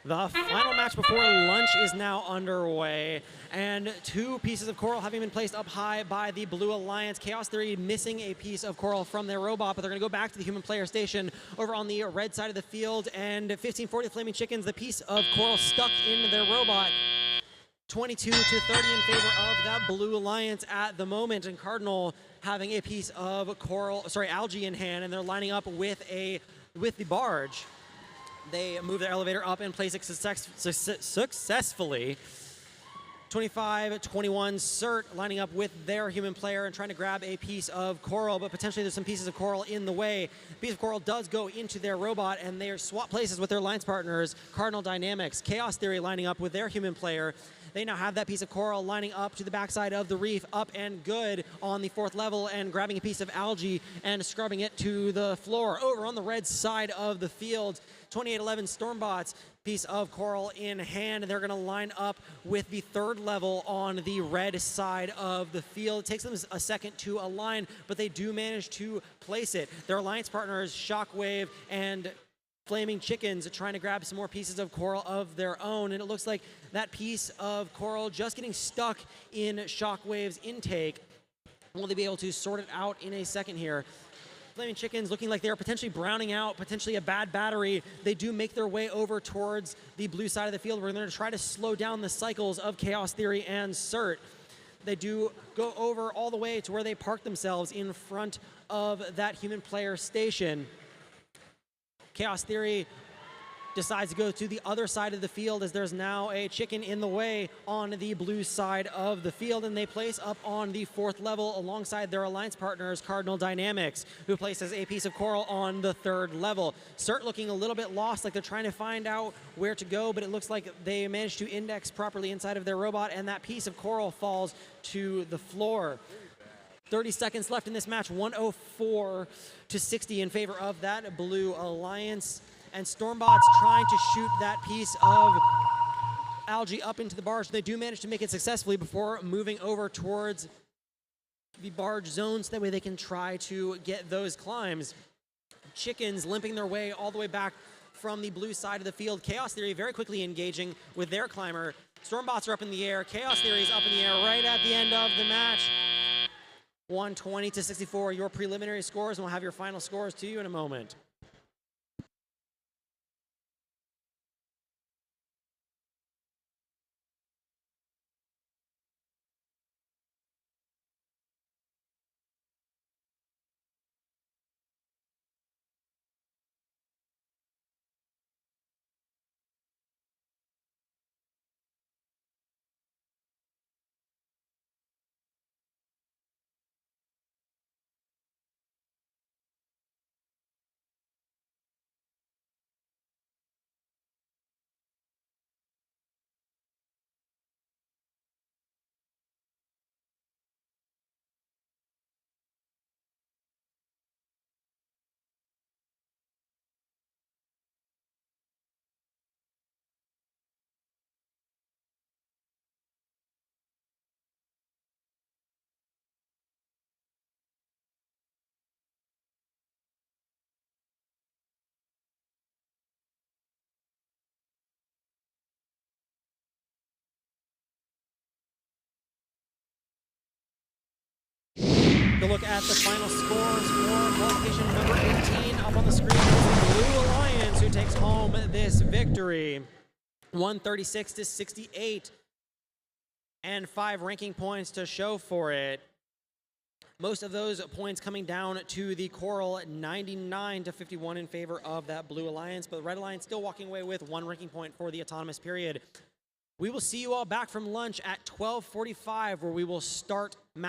The final match before lunch is now underway, and two pieces of coral having been placed up high by the Blue Alliance. Chaos Theory missing a piece of coral from their robot, but they're going to go back to the human player station over on the red side of the field, and 1540 Flaming Chickens, the piece of coral stuck in their robot. 22 to 30 in favor of that Blue Alliance at the moment, and Cardinal having a piece of algae in hand, and they're lining up with the barge. They move their elevator up and place it successfully. 25-21 Cert lining up with their human player and trying to grab a piece of coral, but potentially there's some pieces of coral in the way. A piece of coral does go into their robot, and they swap places with their alliance partners, Cardinal Dynamics. Chaos Theory lining up with their human player. They now have that piece of coral lining up to the backside of the reef, up and good on the 4th level, and grabbing a piece of algae and scrubbing it to the floor. Over on the red side of the field, 2811 Stormbots, piece of coral in hand, and they're going to line up with the 3rd level on the red side of the field. It takes them a second to align, but they do manage to place it. Their alliance partners, Shockwave and Flaming Chickens, trying to grab some more pieces of coral of their own, and it looks like that piece of coral just getting stuck in Shockwave's intake. Will they be able to sort it out in a second here? Flaming Chickens looking like they're potentially browning out, potentially a bad battery. They do make their way over towards the blue side of the field. We're going to try to slow down the cycles of Chaos Theory and Cert. They do go over all the way to where they park themselves in front of that human player station. Chaos Theory decides to go to the other side of the field as there's now a chicken in the way on the blue side of the field, and they place up on the 4th level alongside their alliance partners, Cardinal Dynamics, who places a piece of coral on the 3rd level. Cert looking a little bit lost, like they're trying to find out where to go, but it looks like they managed to index properly inside of their robot, and that piece of coral falls to the floor. 30 seconds left in this match, 104 to 60 in favor of that Blue Alliance. And Stormbots trying to shoot that piece of algae up into the barge. They do manage to make it successfully before moving over towards the barge zone, so that way they can try to get those climbs. Chickens limping their way all the way back from the blue side of the field. Chaos Theory very quickly engaging with their climber. Stormbots are up in the air. Chaos Theory is up in the air right at the end of the match. 120 to 64, your preliminary scores, and we'll have your final scores to you in a moment. To look at the final scores for qualification number 18 up on the screen is the Blue Alliance, who takes home this victory, 136 to 68, and 5 ranking points to show for it. Most of those points coming down to the Coral, 99 to 51 in favor of that Blue Alliance, but the Red Alliance still walking away with 1 ranking point for the autonomous period. We will see you all back from lunch at 12:45, where we will start